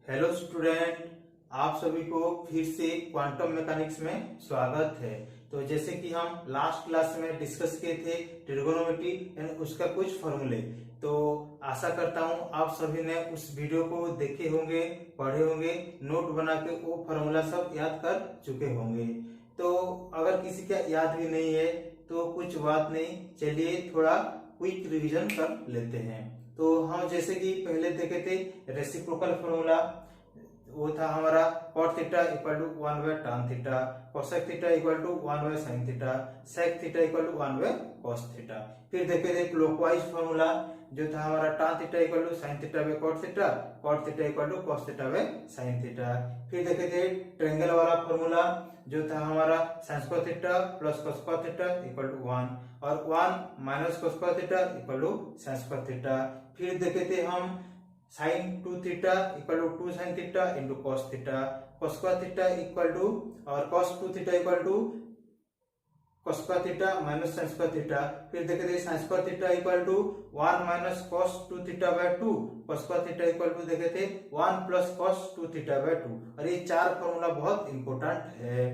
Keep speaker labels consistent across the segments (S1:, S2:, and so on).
S1: Hello student, आप सभी को फिर से क्वांटम मैकेनिक्स में स्वागत है। तो जैसे कि हम लास्ट क्लास में डिस्कस किए थे ट्रिगोनोमेट्री एंड उसका कुछ फॉर्मूले, तो आशा करता हूं आप सभी ने उस वीडियो को देखे होंगे, पढ़े होंगे, नोट बना के वो फॉर्मूला सब याद कर चुके होंगे। तो अगर किसी का याद भी नहीं है तो कुछ बात नहीं, चलिए थोड़ा क्विक रिवीजन कर लेते हैं। तो हम जैसे कि पहले देखे थे रेसिप्रोकल फॉर्मूला, वो था हमारा cot theta equal to 1 by tan theta, cosec theta equal to 1 by sin theta, sec theta equal to 1 by cos theta. फिर देखे थे क्लॉकवाइज फॉर्मूला जो था हमारा tan theta equal to sin theta by cot theta equal to cos theta by sin theta. फिर देखे थे triangle वाला फॉर्मूला जो था हमारा sin square theta plus cos square theta equal to 1 और 1 minus cos square theta equal to sin square theta. फिर देखे थे हम sin 2 theta equal to 2 sin theta into cos theta, cos square theta equal to और cos 2 theta equal to cos square theta minus sin square theta. फिर देखे थे sin square theta equal to 1 minus cos 2 theta by 2, cos square theta equal to देखे थे 1 plus cos 2 theta by 2। और ये चार formula बहुत इंपॉर्टेंट है।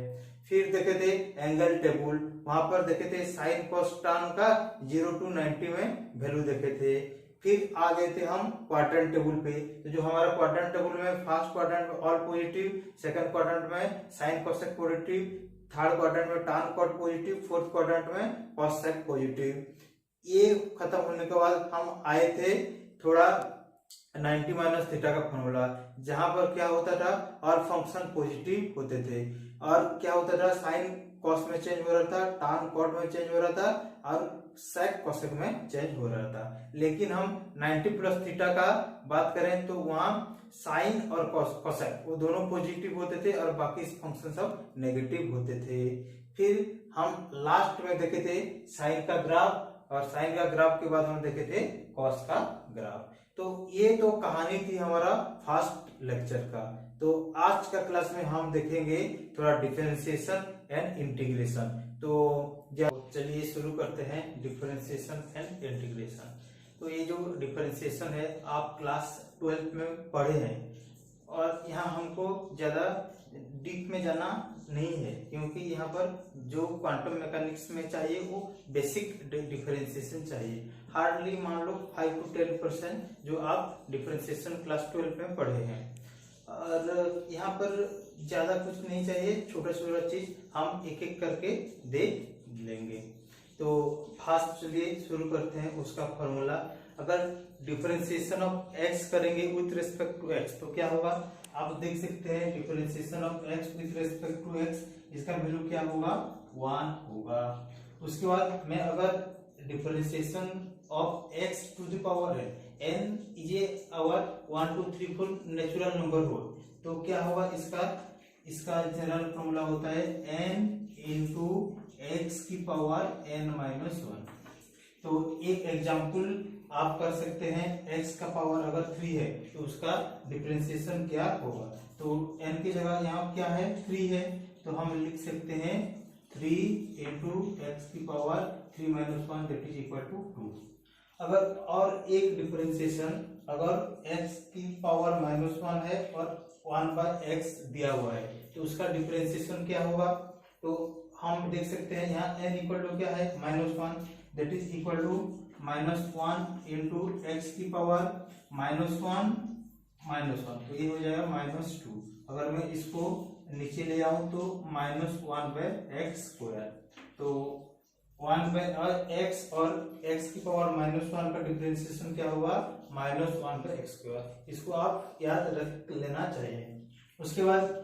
S1: फिर देखे थे एंगल टेबल, वहां पर देखे थे sin cos tan का 0 to 90 में वैल्यू देखे थे। फिर आ गए थे हम क्वाड्रेंट टेबल पे, तो जो हमारा क्वाड्रेंट टेबल में फर्स्ट क्वाड्रेंट में ऑल पॉजिटिव, सेकंड क्वाड्रेंट में sine cosec positive, third quadrant में tan cot positive, fourth quadrant में cos sec पॉजिटिव। ये खत्म होने के बाद हम आए थे थोड़ा 90 माइनस थीटा का फॉर्मूला, जहां पर क्या होता था और फंक्शन पॉजिटिव होते थे और क्या होता था साइन कॉस में चेंज हो रहा था, tan cot में चेंज हो रहा था और sec cosec में चेंज हो रहा था। लेकिन हम 90 प्लस थीटा का बात करें तो वहां साइन और cosec वो दोनों पॉजिटिव होते थे और बाकी फंक्शन सब नेगेटिव होते थे। फिर हम लास्ट में देखे थे साइन का ग्राफ और साइन का ग्राफ के बाद हम देखे थे कॉस का ग्राफ। तो ये तो कहानी थी हमारा फर्स्ट लेक्चर का। तो आज का क्लास में हम देखेंगे थोड़ा डिफरेंशिएशन एंड इंटीग्रेशन। तो चलिए शुरू करते हैं डिफरेंशिएशन एंड इंटीग्रेशन। तो ये जो डिफरेंशिएशन है आप क्लास 12 में पढ़े हैं और यहाँ हमको ज्यादा डीप में जाना नहीं है, क्योंकि यहाँ पर जो क्वांटम मैकेनिक्स में चाहिए वो बेसिक डिफरेंशिएशन चाहिए। हार्डली मान लो 5 to 10% जो आप डिफरेंशिएशन क्लास 12 में पढ़े हैं। और यहाँ पर ज्यादा कुछ नहीं चाहिए, छोटा छोटा चीज हम एक एक करके देख लेंगे। तो फर्स्ट चलिए शुरू करते हैं उसका फॉर्मूला। अगर डिफरेंशिएशन ऑफ एक्स करेंगे विथ रिस्पेक्ट टू एक्स तो क्या होगा, आप देख सकते हैं differentiation of x with respect to x, इसका वैल्यू क्या होगा 1 होगा। उसके बाद मैं अगर differentiation of x to the power n ये अवर 1 2 3 4 नेचुरल नंबर हो तो क्या होगा, इसका जनरल फॉर्मूला होता है n इंटू एक्स की पावर n माइनस 1। तो एक एग्जाम्पल आप कर सकते हैं, x का पावर अगर 3 है तो उसका डिफरेंशिएशन क्या होगा। तो n की जगह यहाँ क्या है 3 है, तो हम लिख सकते हैं 3 इंटू एक्स की power 3 minus 1 that is equal to 2। अगर और एक डिफरेंशिएशन, अगर x की पावर माइनस 1 है और 1 बाय एक्स दिया हुआ है तो उसका डिफरेंशिएशन क्या होगा। तो हम देख सकते हैं यहाँ n इक्वल टू क्या है -1 that is equal to -1 into x की पावर -1 तो ये हो जाएगा -2। अगर मैं इसको नीचे ले आऊं तो -1 बाय एक्स स्क्वायर, तो 1 बाय एक्स और x की पावर -1 का डिफरेंशिएशन क्या होगा -1 बाय एक्स स्क्वायर। इसको आप याद रख लेना चाहिए। उसके बाद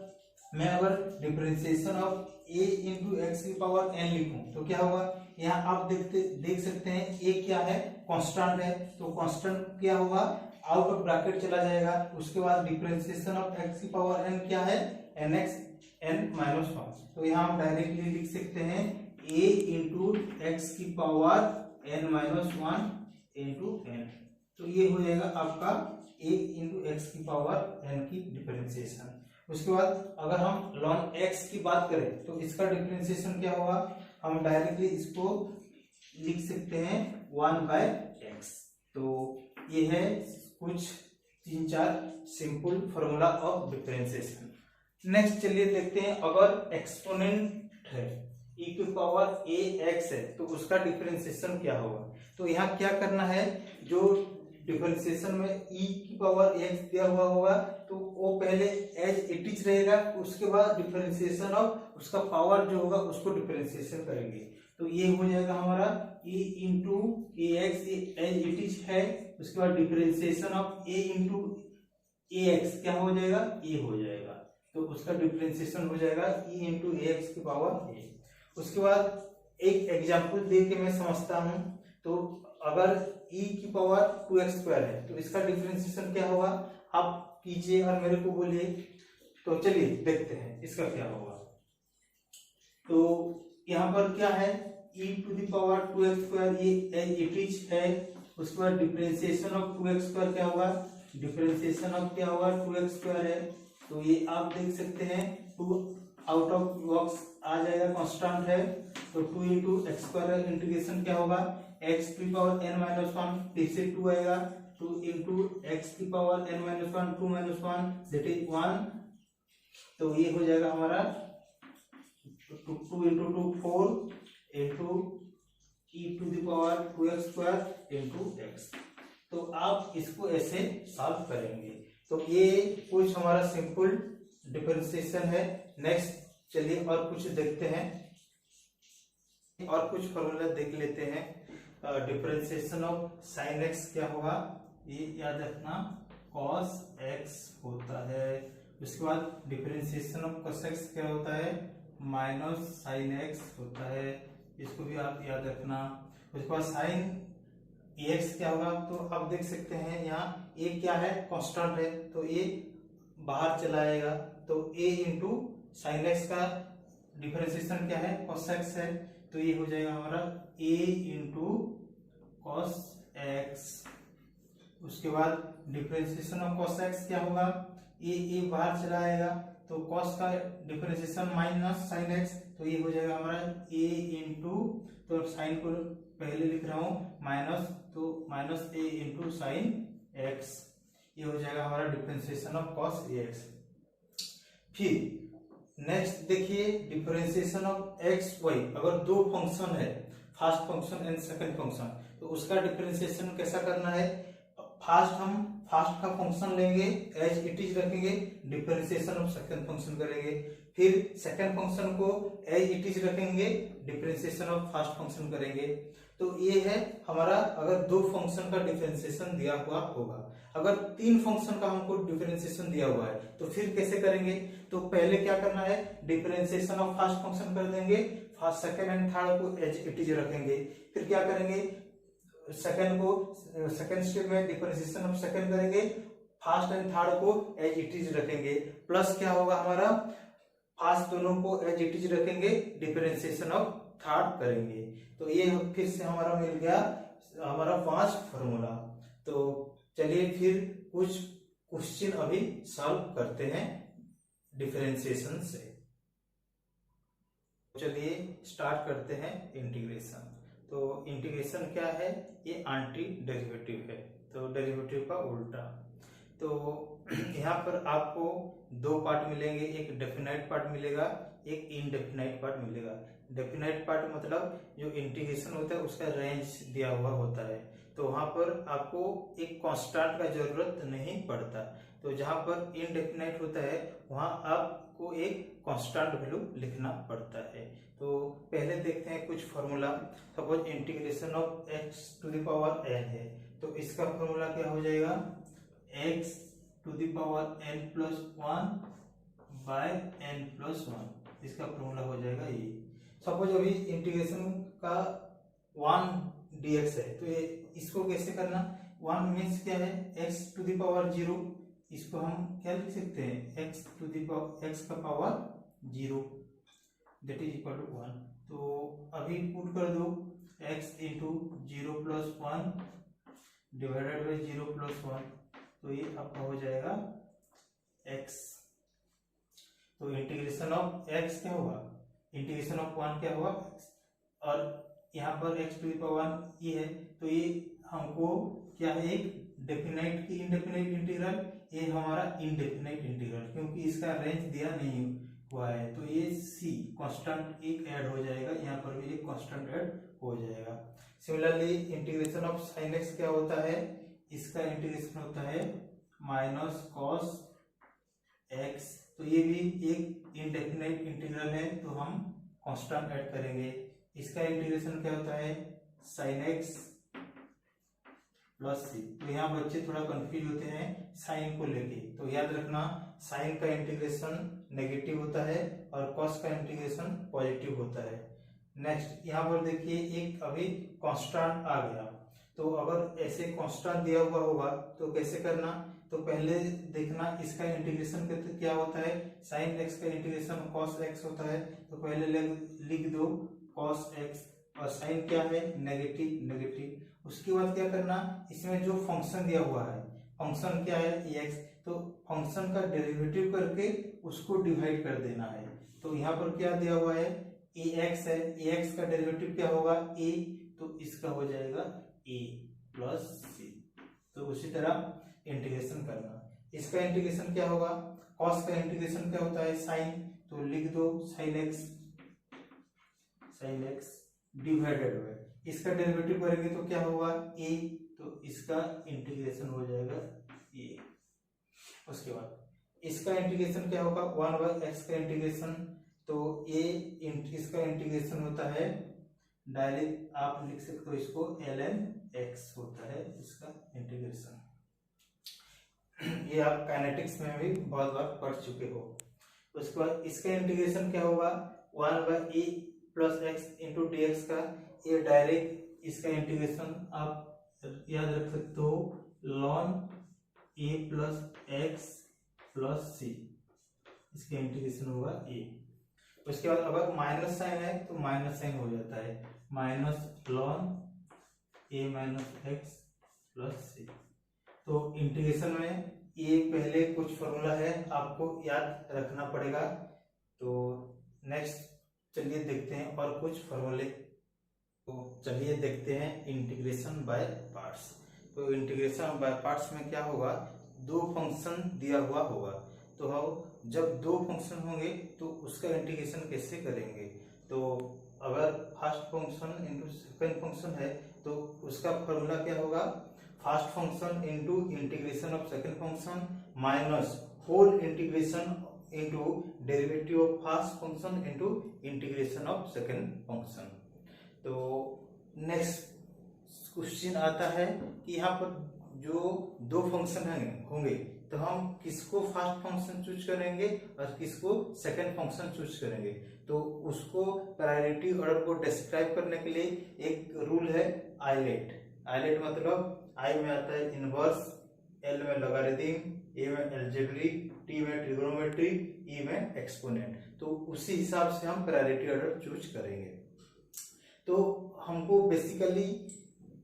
S1: मैं अगर differentiation of a into x की पावर n लिखूं तो क्या होगा, यहाँ आप देख सकते हैं a क्या है कांस्टेंट है, तो कांस्टेंट क्या होगा आउट ऑफ ब्रैकेट चला जाएगा। उसके बाद डिफरेंशिएशन ऑफ x की पावर n क्या है nx n माइनस 1, तो यहाँ हम डायरेक्टली लिख सकते हैं a इंटू एक्स की power n minus 1 into n। तो ये हो जाएगा आपका a इंटू एक्स की पावर n की डिफरेंशिएशन। उसके बाद अगर हम ln x की बात करें तो इसका डिफरेंशिएशन क्या होगा, हम डायरेक्टली इसको लिख सकते हैं 1 बाय एक्स। तो ये है कुछ तीन चार simple formula of differentiation. Next चलिए देखते हैं, अगर एक्सपोनेंट है e की पावर ए एक्स है तो उसका डिफरेंशिएशन क्या होगा। तो यहाँ क्या करना है, जो डिफरेंशिएशन में e की पावर एक्स दिया हुआ होगा तो वो पहले एज इट इज रहेगा, उसके बाद डिफरेंशिएशन ऑफ उसका पावर जो होगा उसको डिफरेंशिएशन करेंगे। तो ये हो जाएगा हमारा e into a x as it is है, उसके बाद differentiation of a into a x क्या हो जाएगा, e हो जाएगा। तो उसका डिफरेंशिएशन हो जाएगा e इंटू ए एक्स की पावर a। उसके बाद एक एग्जाम्पल दे के मैं समझता हूं। तो अगर e की पावर 2x² है तो इसका डिफरेंशिएशन क्या होगा, आप कीजिए और मेरे को बोलिए। तो चलिए देखते हैं इसका क्या होगा। तो यहाँ पर क्या है, e to the power 2x² ये एज इट इज है, उसके बाद डिफरेंशिएशन ऑफ 2x² क्या होगा, डिफरेंशिएशन ऑफ क्या होगा 2x² है। तो ये आप देख सकते हैं 2 आउट ऑफ बॉक्स आ जाएगा, कांस्टेंट है। तो 2 इंटू एक्स स्क्वायर इंटीग्रेशन क्या होगा, एक्स की पावर n माइनस 1 फिर से 2 आएगा, 2 इंटू एक्स की power n minus 1 2 minus 1 that is 1। तो ये हो जाएगा हमारा 2 into 2 4 into e to the power 2x² into x. तो आप इसको ऐसे सॉल्व करेंगे। तो ये कुछ हमारा सिंपल डिफरेंशिएशन है। नेक्स्ट चलिए और कुछ देखते हैं, और कुछ फॉर्मूला देख लेते हैं। डिफरेंशिएशन ऑफ साइन एक्स क्या होगा, ये याद रखना cos x होता है। उसके बाद डिफरेंशिएशन ऑफ cos x क्या होता है, माइनस साइन एक्स होता है, इसको भी आप याद रखना। उसके बाद साइन एक्स क्या होगा, तो आप देख सकते हैं यहाँ ए क्या है, कांस्टेंट है, तो ए बाहर चला आएगा। तो a इंटू साइन एक्स का डिफरेंशिएशन क्या है, cos x है, तो ये हो जाएगा हमारा a इंटू cos x। उसके बाद डिफरेंशिएशन ऑफ cos x क्या होगा, a बाहर चला आएगा, तो cos का डिफरेंशिएशन माइनस साइन x, तो ये हो जाएगा हमारा a इंटू, तो साइन को पहले लिख रहा हूँ माइनस, तो minus a into sine x। ये हो जाएगा हमारा डिफरेंशिएशन ऑफ cos ax। फिर नेक्स्ट देखिए डिफरेंशिएशन ऑफ एक्स वाई। अगर दो फंक्शन है, first function and second function, तो उसका डिफरेंशिएशन कैसा करना है, हम फर्स्ट का फंक्शन लेंगे एज इट इज रखेंगे, डिफरेंशिएशन ऑफ सेकंड फंक्शन करेंगे। फिर सेकंड फंक्शन को एज इट इज रखेंगे, डिफरेंशिएशन ऑफ फर्स्ट फंक्शन करेंगे। तो ये है हमारा, अगर दो फंक्शन का डिफरेंशिएशन दिया हुआ होगा। अगर तीन फंक्शन का हमको डिफरेंशिएशन दिया हुआ है तो फिर कैसे करेंगे, तो पहले क्या करना है, डिफरेंशिएशन ऑफ फर्स्ट फंक्शन कर देंगे, फर्स्ट सेकंड एंड थर्ड को एज इट इज रखेंगे। फिर क्या करेंगे, सेकंड को सेकंड स्टेप में डिफरेंशिएशन ऑफ सेकंड करेंगे, फर्स्ट एंड थर्ड को एज इट इज रखेंगे, प्लस क्या होगा हमारा, फर्स्ट दोनों को एज इट इज रखेंगे, डिफरेंशिएशन ऑफ थर्ड करेंगे। तो ये फिर से हमारा मिल गया हमारा 5 फॉर्मूला। तो चलिए फिर कुछ क्वेश्चन अभी सॉल्व करते हैं डिफरेंशिएशन से। चलिए स्टार्ट करते हैं इंटीग्रेशन। तो इंटीग्रेशन क्या है, ये एंटी डेरिवेटिव है, तो डेरिवेटिव का उल्टा। तो यहाँ पर आपको दो पार्ट मिलेंगे, एक डेफिनाइट पार्ट मिलेगा, एक इनडेफिनाइट पार्ट मिलेगा। डेफिनाइट पार्ट मतलब जो इंटीग्रेशन होता है उसका रेंज दिया हुआ होता है, तो वहां पर आपको एक कांस्टेंट का जरूरत नहीं पड़ता। तो जहां पर इनडेफिनाइट होता है वहां आपको एक कांस्टेंट वैल्यू लिखना पड़ता है। तो पहले देखते हैं कुछ formula. Suppose integration of x to the power n है, तो इसका फॉर्मूला क्या हो जाएगा, x to the power n plus 1 by n plus 1, इसका फॉर्मूला हो जाएगा ये। सपोज अभी इंटीग्रेशन का 1 dx है, तो ये इसको कैसे करना, 1 मीन्स क्या है, x टू द पावर 0, इसको हम क्या लिख सकते हैं, x to the power x का power 0 that is equal to 1। तो अभी पुट कर दो x into 0 plus 1 divided by 0 plus 1, तो ये आपका हो जाएगा x। तो इंटीग्रेशन ऑफ x क्या होगा, इंटीग्रेशन ऑफ 1 क्या होगा, और यहाँ पर x टू द पावर 1 ये है, तो ये हमको क्या है, एक डेफिनाइट की इंडेफिनाइट इंटीग्रल, ये हमारा इनडेफिनाइट इंटीग्रल, क्योंकि इसका रेंज दिया नहीं हुआ है। तो ये सी कांस्टेंट एक ऐड हो जाएगा, यहाँ पर भी एक कांस्टेंट ऐड हो जाएगा। Similarly integration of sine x क्या होता है, इसका इंटीग्रेशन होता है माइनस कॉस एक्स। तो ये भी एक इनडेफिनाइट इंटीग्रल है, तो हम कांस्टेंट ऐड करेंगे। इसका इंटीग्रेशन क्या होता है साइन एक्स प्लस सी। तो यहाँ बच्चे थोड़ा कंफ्यूज होते हैं साइन को लेके, तो याद रखना साइन का इंटीग्रेशन नेगेटिव होता है और कॉस का इंटीग्रेशन पॉजिटिव होता है। नेक्स्ट यहाँ पर देखिए एक अभी कांस्टेंट आ गया, तो अगर ऐसे कांस्टेंट दिया हुआ होगा तो कैसे करना, तो पहले देखना इसका इंटीग्रेशन क्या होता है, साइन एक्स का इंटीग्रेशन कॉस एक्स होता है। तो पहले लिख दो कॉस एक्स, और साइन क्या है नेगेटिव नेगेटिव। उसके बाद क्या करना, इसमें जो फंक्शन दिया हुआ है, फंक्शन क्या है एक्स, तो फंक्शन का डेरिवेटिव करके उसको डिवाइड कर देना है। तो यहाँ पर क्या दिया हुआ है ए एक्स है, ए एक्स का डेरिवेटिव क्या होगा ए, तो इसका हो जाएगा ए प्लस सी। तो उसी तरह इंटीग्रेशन करना, इसका इंटीग्रेशन क्या होगा, कॉस का इंटीग्रेशन क्या होता है साइन, तो लिख दो साइन एक्स डिवाइडेड बाय, इसका डेरिवेटिव करेंगे तो क्या होगा ए, तो इसका इंटीग्रेशन हो जाएगा ए। उसके बाद इसका इंटीग्रेशन क्या होगा 1/x का इंटीग्रेशन, तो ए इसका इंटीग्रेशन होता है डायरेक्ट आप लिख सकते हो इसको ln x होता है इसका इंटीग्रेशन। ये आप काइनेटिक्स में भी बहुत बार पढ़ चुके हो। उसके बाद इसका इंटीग्रेशन क्या होगा 1/e plus x into D x का, ये डायरेक्ट इसका इंटीग्रेशन आप याद रख सकते हो ln a plus x plus c, इसका इंटीग्रेशन होगा ए। उसके बाद अगर माइनस साइन है तो माइनस साइन हो जाता है minus ln a minus x plus c. तो इंटीग्रेशन में ये पहले कुछ फॉर्मूला है आपको याद रखना पड़ेगा। तो नेक्स्ट चलिए देखते हैं और कुछ फॉर्मूले। तो चलिए देखते हैं इंटीग्रेशन बाय पार्ट्स। तो इंटीग्रेशन बाय पार्ट्स में क्या होगा, दो फंक्शन दिया हुआ होगा, तो हम जब दो फंक्शन होंगे तो उसका इंटीग्रेशन कैसे करेंगे। तो अगर first function into second function है तो उसका फॉर्मूला क्या होगा, first function into integration of second function minus whole integration into derivative of first function into integration of second function. तो नेक्स्ट क्वेश्चन आता है कि यहाँ पर जो दो फंक्शन होंगे तो हम किसको फर्स्ट फंक्शन चूज करेंगे और किसको सेकंड फंक्शन चूज करेंगे। तो उसको प्रायोरिटी ऑर्डर को डिस्क्राइब करने के लिए एक रूल है आइलेट। आइलेट मतलब आई में आता है इनवर्स, एल में लॉगरिथम, ए में अलजेब्रिक, टी में ट्रिगोनोमेट्री, ई में एक्सपोनेंट। तो उसी हिसाब से हम प्रायोरिटी ऑर्डर चूज करेंगे। तो हमको बेसिकली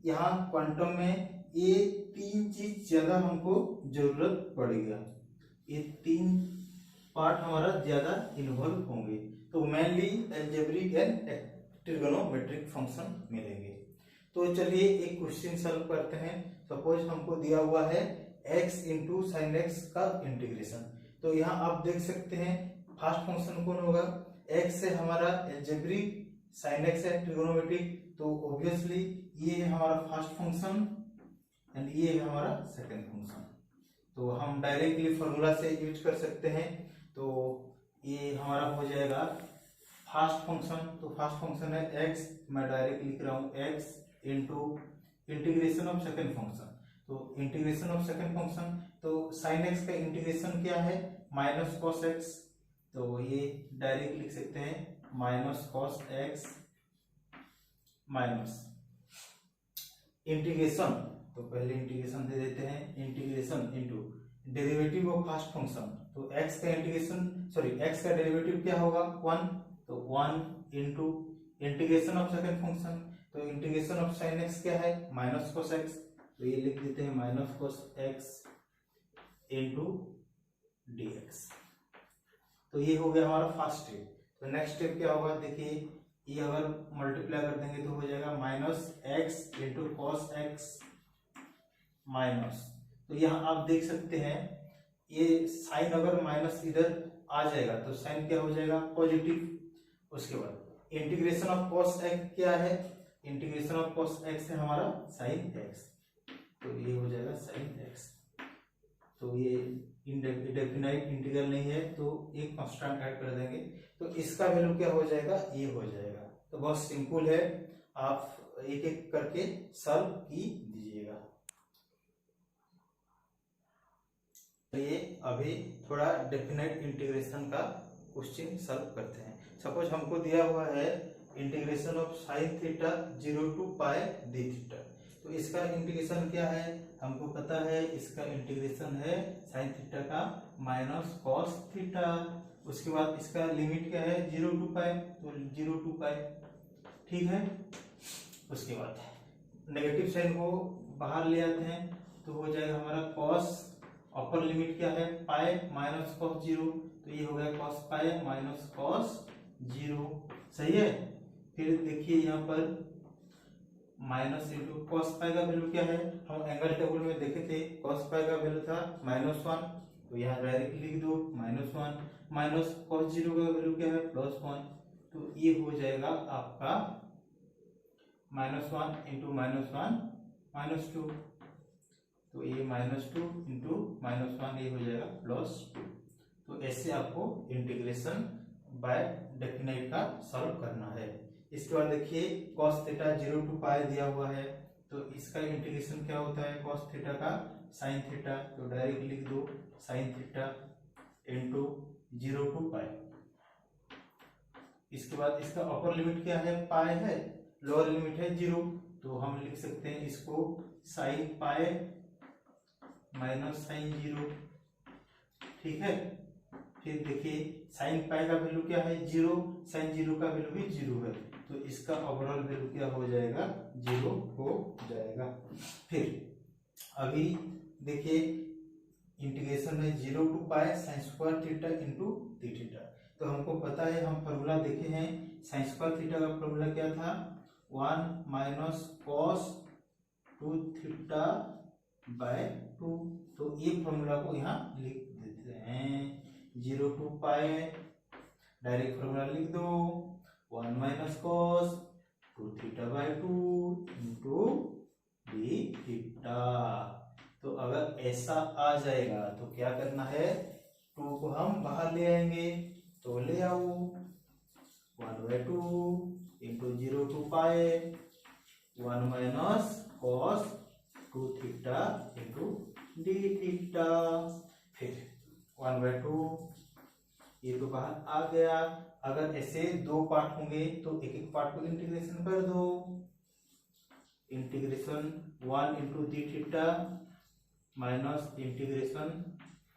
S1: यहाँ क्वांटम में ये तीन चीज ज्यादा हमको जरूरत पड़ेगा, ये तीन पार्ट हमारा ज्यादा इन्वॉल्व होंगे। तो mainly algebraic and trigonometric function मिलेंगे। तो चलिए एक क्वेश्चन सॉल्व करते हैं। सपोज हमको दिया हुआ है x इंटू साइन एक्स का इंटीग्रेशन। तो यहाँ आप देख सकते हैं फर्स्ट फंक्शन कौन होगा, x है हमारा अलजेब्रिक, साइन एक्स है ट्रिगोनोमेट्रिक। तो ऑब्वियसली ये है हमारा फर्स्ट फंक्शन एंड ये है हमारा सेकंड फंक्शन। तो हम डायरेक्टली फॉर्मूला से यूज कर सकते हैं। तो ये हमारा हो जाएगा फर्स्ट फंक्शन, तो फर्स्ट फंक्शन है x, मैं डायरेक्ट लिख रहा हूँ x into integration of second function. तो इंटीग्रेशन ऑफ सेकंड फंक्शन, तो साइन एक्स का इंटीग्रेशन क्या है माइनस कॉस एक्स, तो ये डायरेक्ट लिख सकते हैं minus cos x minus integration. तो पहले इंटीग्रेशन दे देते हैं, integration into derivative of first function. तो x का इंटीग्रेशन x का डेरिवेटिव क्या होगा 1, तो 1 into integration of second function. तो इंटीग्रेशन ऑफ साइन एक्स क्या है माइनस कॉस एक्स, तो ये लिख देते हैं minus cos x into dx। तो ये हो गया हमारा फर्स्ट स्टेप। तो नेक्स्ट स्टेप क्या होगा, देखिए ये अगर मल्टीप्लाई कर देंगे तो हो जाएगा minus x into cos x minus, तो यहाँ आप देख सकते हैं ये साइन अगर माइनस इधर आ जाएगा तो साइन क्या हो जाएगा, पॉजिटिव। उसके बाद इंटीग्रेशन ऑफ cos x क्या है, इंटीग्रेशन ऑफ cos x है हमारा sin x, तो ये हो जाएगा sin x। तो ये इंडेफिनाइट इंटीग्रल नहीं है तो एक कांस्टेंट ऐड कर देंगे, तो इसका वैल्यू क्या हो जाएगा, ये हो जाएगा। तो बहुत सिंपल है, आप एक एक करके सॉल्व की दीजिएगा। तो ये अभी थोड़ा डेफिनेट इंटीग्रेशन का क्वेश्चन सॉल्व करते हैं। सपोज हमको दिया हुआ है integration of sine theta 0 to pi D theta, तो इसका इंटीग्रेशन क्या है, हमको पता है इसका इंटीग्रेशन है साइन थीटा का माइनस कॉस थीटा। उसके बाद इसका लिमिट क्या है 0 to पाई, तो 0 to पाई, ठीक है। उसके बाद नेगेटिव साइन को बाहर ले आते हैं तो हो जाएगा हमारा कॉस, अपर लिमिट क्या है पाई माइनस कॉस 0, तो ये हो गया कॉस पाई माइनस कॉस 0, सही है। फिर देखिए यहाँ पर माइनस इंटू कॉस पाई का वैल्यू क्या है, हम एंगल टेबल में देखे थे कॉस पाई का वैल्यू था -1, तो यहाँ डायरेक्ट लिख दो -1, माइनस कॉस 0 का वैल्यू क्या है +1, तो ये हो जाएगा आपका -1 इंटू -1 -2, तो ये -2 इंटू -1 ये हो जाएगा +2। तो ऐसे आपको इंटीग्रेशन बाय डेफिनेट का सॉल्व करना है। इसके बाद देखिए cos थीटा 0 to पाई दिया हुआ है, तो इसका इंटीग्रेशन क्या होता है cos थीटा का sin थीटा, तो डायरेक्ट लिख दो sin थीटा इंटू 0 to पाई। इसके बाद इसका अपर लिमिट क्या है पाई है, लोअर लिमिट है 0, तो हम लिख सकते हैं इसको sin पाई माइनस sin 0, ठीक है। फिर देखिए साइन पाई का वैल्यू क्या है 0, साइन 0 का वैल्यू भी 0 है, तो इसका ओवरऑल वैल्यू क्या हो जाएगा 0 हो जाएगा। फिर अभी देखिए इंटीग्रेशन है 0 to pi sine square theta into D theta, तो हमको पता है, हम फॉर्मूला देखे हैं साइन स्क्वायर थीटा का फॉर्मूला क्या था 1 माइनस कॉस 2 थीटा बाय 2, तो ये फॉर्मूला को यहाँ लिख देते हैं 0 to पाई, डायरेक्ट फॉर्मूला लिख दो 1 minus cos 2 theta by 2 into D theta. तो अगर ऐसा आ जाएगा तो क्या करना है, 2 को हम बाहर ले आएंगे, तो ले आओ 1/2 into 0 to pi 1 minus cos 2 theta into D theta. फिर 1/2 ये तो बाहर आ गया। अगर ऐसे दो पार्ट होंगे तो एक एक पार्ट को इंटीग्रेशन कर दो, integration 1 into D theta minus integration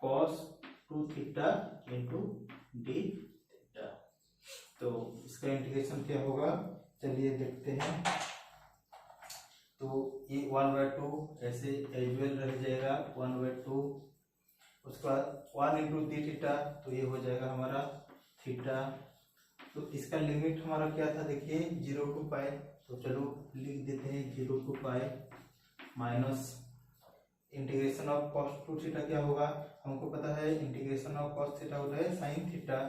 S1: cos 2 theta into D theta, तो इसका इंटीग्रेशन क्या होगा चलिए देखते हैं। तो ये 1/2 ऐसे एजुअल रह जाएगा 1/2, उसके बाद 1 इंटू डी थीटा, तो ये हो जाएगा हमारा थीटा। तो इसका लिमिट हमारा क्या था देखिए 0 to पाई, तो चलो लिख देते हैं 0 to pi minus integration of cos 2 theta क्या होगा, हमको पता है इंटीग्रेशन ऑफ cos थीटा होता है sin थीटा,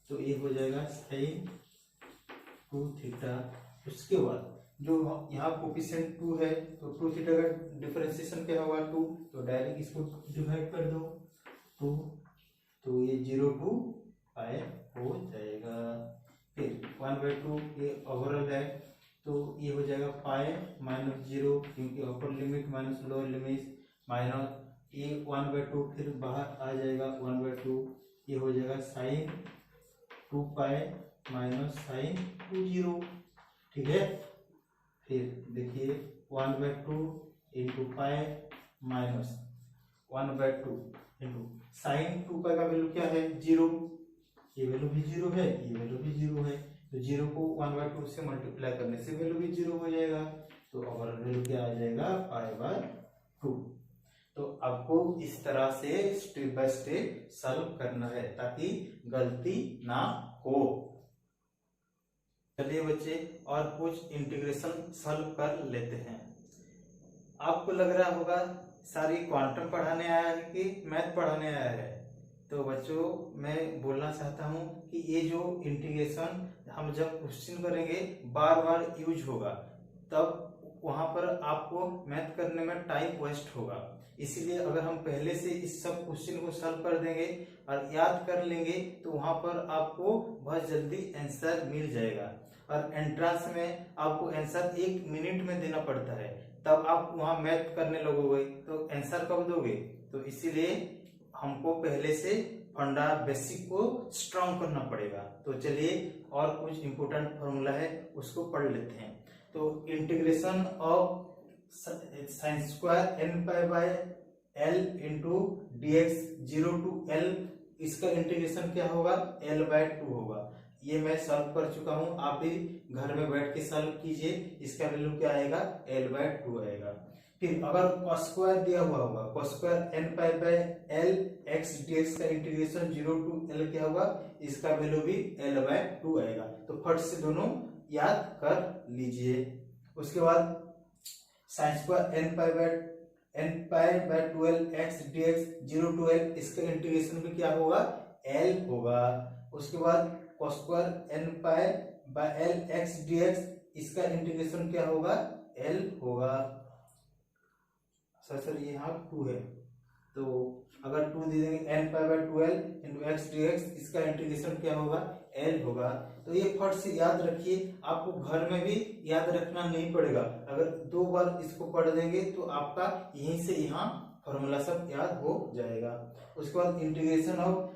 S1: तो ये हो जाएगा sin 2 थीटा। उसके बाद जो यहाँ कोफिशिएंट 2 है, तो 2 थीटा का डिफरेंशिएशन क्या होगा 2, तो डायरेक्ट इसको डिवाइड कर दो 2, तो ये 0 to पाई हो जाएगा। फिर 1/2 ये ओवरऑल है, तो ये हो जाएगा पाई माइनस 0, क्योंकि upper limit minus lower limit minus ये 1/2 फिर बाहर आ जाएगा 1/2, ये हो जाएगा साइन 2 पाई माइनस साइन 2 0, ठीक है। फिर देखिए 1/2 into pi minus 1/2 into sine 2 पाई का वैल्यू क्या है 0, ये वैल्यू भी 0 है, ये वैल्यू भी 0 है, तो 0 को 1/2 से मल्टीप्लाई करने से वैल्यू भी 0 हो जाएगा, तो ओवरऑल वैल्यू क्या आ जाएगा पाई/2। तो आपको इस तरह से स्टेप बाय स्टेप सॉल्व करना है ताकि गलती ना हो। चलिए बच्चे और कुछ इंटीग्रेशन सॉल्व कर लेते हैं। आपको लग रहा होगा सारी क्वांटम पढ़ाने आया है कि मैथ पढ़ाने आया है? तो बच्चों मैं बोलना चाहता हूँ कि ये जो इंटीग्रेशन हम जब क्वेश्चन करेंगे बार बार यूज होगा, तब वहां पर आपको मैथ करने में टाइम वेस्ट होगा। इसीलिए अगर हम पहले से इस सब क्वेश्चन को सॉल्व कर देंगे और याद कर लेंगे तो वहां पर आपको बहुत जल्दी आंसर मिल जाएगा। और एंट्रेंस में आपको आंसर 1 मिनट में देना पड़ता है, तब आप वहां मैथ करने लगोगे तो आंसर कब दोगे? तो इसीलिए हमको पहले से फंडा बेसिक को स्ट्रॉन्ग करना पड़ेगा। तो चलिए और कुछ इंपोर्टेंट फॉर्मूला है उसको पढ़ लेते हैं। तो integration of sin square n pi by l into dx 0 to l, इसका इंटीग्रेशन क्या होगा? l/2 होगा। ये मैं सॉल्व कर चुका हूं, आप भी घर में बैठ के सॉल्व कीजिए। इसका वैल्यू क्या आएगा? l/2 आएगा। फिर अगर cos स्क्वायर दिया हुआ होगा, cos square n pi by l x dx का इंटीग्रेशन 0 टू l क्या होगा? इसका वैल्यू भी l/2 आएगा। तो फट से दोनों याद कर लीजिए। उसके बाद sin square n pi by 12 x dx 0 to l, इसका इंटीग्रेशन भी क्या होगा? l होगा। उसके बाद cos square n pi by l x dx, इसका इंटीग्रेशन क्या होगा? l होगा। सर ये यहाँ 2 है, तो अगर 2 दे देंगे n pi by 12 into x D x, इसका इंटीग्रेशन क्या होगा? l होगा। तो ये फट से याद रखिए, आपको घर में भी याद रखना नहीं पड़ेगा। अगर 2 बार इसको पढ़ देंगे तो आपका यहीं से यहाँ फॉर्मूला सब याद हो जाएगा। उसके बाद integration of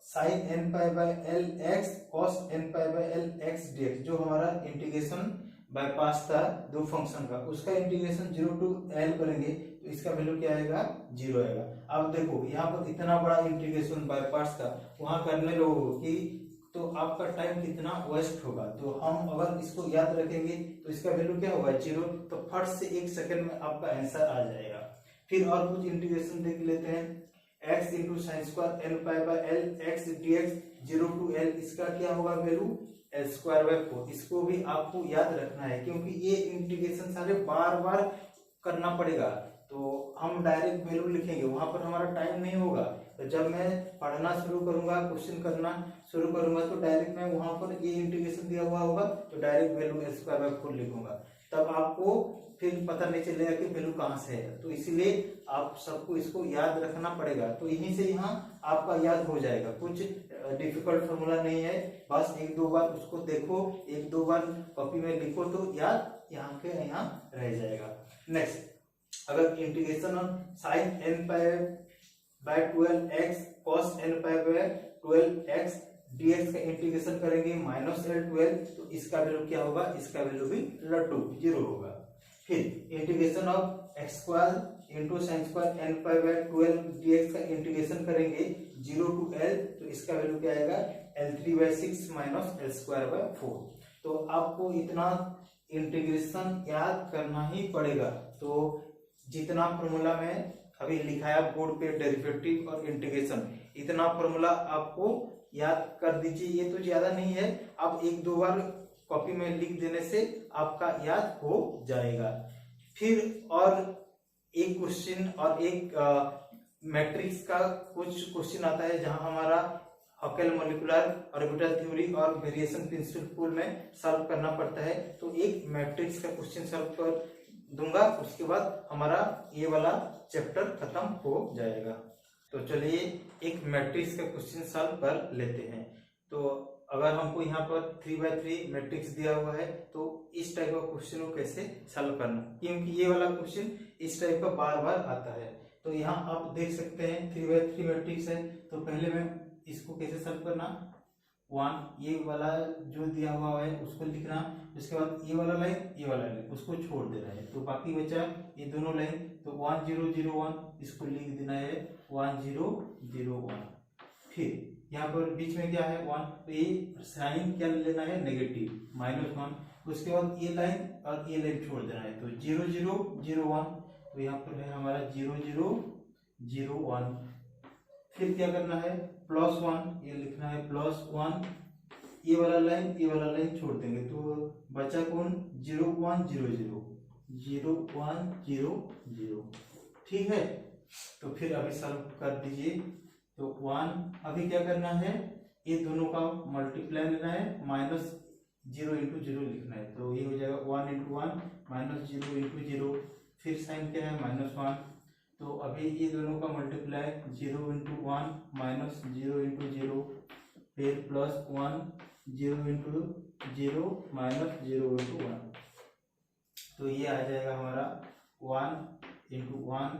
S1: sine n pi by l x cos n pi by l x dx, जो हमारा इंटीग्रेशन बाय पास था दो फंक्शन का, उसका इंटीग्रेशन 0 टू l करेंगे तो इसका वैल्यू क्या आएगा? 0 आएगा। अब देखो यहाँ पर इतना बड़ा इंटीग्रेशन बाय पार्ट्स का वहां करने लोगों की, तो आपका टाइम कितना वेस्ट होगा। तो हम अगर इसको याद रखेंगे तो इसका वैल्यू क्या होगा? 0। तो फट से 1 सेकंड में आपका आंसर आ जाएगा। फिर और कुछ इंटीग्रेशन देख लेते हैं। x into sine square n pi by l x dx 0 to l, इसका क्या होगा वैल्यू? l square by 4। इसको भी आपको याद रखना है क्योंकि ये इंटीग्रेशन सारे बार बार करना पड़ेगा। तो हम डायरेक्ट वैल्यू लिखेंगे, वहां पर हमारा टाइम नहीं होगा। तो जब मैं पढ़ना शुरू करूंगा, क्वेश्चन करना शुरू करूंगा, तो डायरेक्ट मैं वहां पर ये इंटीग्रेशन दिया हुआ होगा तो direct value l square by 4 लिखूंगा, तब आपको फिर पता नहीं चलेगा कि वैल्यू कहाँ से है। तो इसलिए आप सबको इसको याद रखना पड़ेगा। तो यहीं से यहाँ आपका याद हो जाएगा, कुछ डिफिकल्ट फॉर्मूला नहीं है, बस 1-2 बार उसको देखो, 1-2 बार कॉपी में लिखो तो याद यहाँ के यहाँ रह जाएगा। नेक्स्ट, अगर integration on sine n pi by 12x cos n pi by 12x dx का इंटीग्रेशन करेंगे -l/12, तो इसका वैल्यू क्या होगा? इसका वैल्यू भी 0 होगा। फिर integration of x square into sine square n pi by 12 dx का इंटीग्रेशन करेंगे 0 टू l, तो इसका वैल्यू क्या आएगा? l3/6 minus l square by 4। तो आपको इतना इंटीग्रेशन याद करना ही पड़ेगा। तो जितना फॉर्मूला में अभी लिखाया बोर्ड पे, डेरिवेटिव और इंटीग्रेशन, इतना फॉर्मूला आपको याद कर दीजिए। ये तो ज्यादा नहीं है, आप 1-2 बार कॉपी में लिख देने से आपका याद हो जाएगा। फिर और एक क्वेश्चन और एक मैट्रिक्स का कुछ क्वेश्चन आता है जहां हमारा हकेल मॉलिक्यूलर ऑर्बिटल थ्योरी और वेरिएशन प्रिंसिपल में सॉल्व करना पड़ता है। तो एक मैट्रिक्स का क्वेश्चन सॉल्व कर दूंगा, उसके बाद हमारा ये वाला चैप्टर खत्म हो जाएगा। तो चलिए एक मैट्रिक्स का क्वेश्चन सॉल्व कर लेते हैं। तो अगर हमको यहाँ पर 3x3 मैट्रिक्स दिया हुआ है तो इस टाइप का क्वेश्चन को कैसे सॉल्व करना, क्योंकि ये वाला क्वेश्चन इस टाइप का बार बार आता है। तो यहाँ आप देख सकते हैं 3x3 मैट्रिक्स है, तो पहले मैं इसको कैसे सॉल्व करना, 1 ये वाला जो दिया हुआ है उसको लिखना, उसके बाद ये वाला लाइन उसको छोड़ देना है, तो बाकी बचा ये दोनों लाइन। तो 1 0 0 1 इसको लिख देना है 1 0 0 1। फिर यहाँ पर बीच में क्या है 1, तो ये साइन क्या लेना है? नेगेटिव -1। उसके बाद ये लाइन और ये लाइन छोड़ देना है, तो 0 0 0 1। तो यहाँ पर है हमारा 0 0 0 1। फिर क्या करना है +1, ये लिखना है +1, ये वाला लाइन छोड़ देंगे, तो बचा कौन? 0 1 0 0 0 1 0 0। ठीक है, तो फिर अभी सॉल्व कर दीजिए। तो 1 अभी क्या करना है, ये दोनों का मल्टीप्लाई लेना है, माइनस 0 इंटू 0 लिखना है। तो ये हो जाएगा 1 इंटू 1 माइनस 0 इंटू 0, फिर साइन क्या है -1। तो अभी ये दोनों का मल्टीप्लाई 0 इंटू 1 माइनस 0 इंटू 0, फिर प्लस 1 0 इंटू 0 माइनस 0 इंटू 1। तो ये आ जाएगा हमारा 1 इंटू 1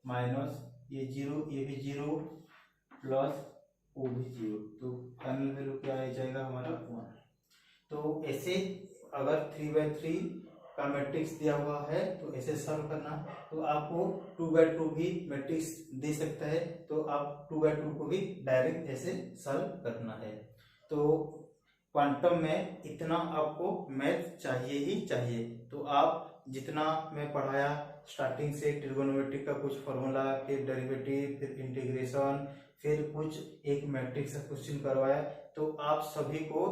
S1: माइनस ये 0, ये भी 0 प्लस वो भी 0। तो फाइनल वैल्यू क्या आ जाएगा हमारा 1। तो ऐसे अगर 3/3 का मैट्रिक्स दिया हुआ है तो ऐसे सॉल्व करना। तो आपको 2/2 भी मैट्रिक्स दे सकता है, तो आप 2/2 को भी डायरेक्ट ऐसे सॉल्व करना है। तो क्वांटम में इतना आपको मैथ चाहिए ही चाहिए। तो आप जितना मैं पढ़ाया स्टार्टिंग से, ट्रिगोनोमेट्री का कुछ फॉर्मूला, फिर डेरिवेटिव, फिर इंटीग्रेशन, फिर कुछ एक मैट्रिक्स का क्वेश्चन करवाया, तो आप सभी को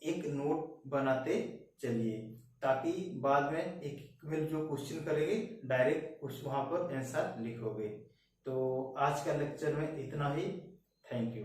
S1: एक नोट बनाते चलिए, ताकि बाद में एक में जो क्वेश्चन करेंगे डायरेक्ट उस वहां पर आंसर लिखोगे। तो आज का लेक्चर में इतना ही। Thank you.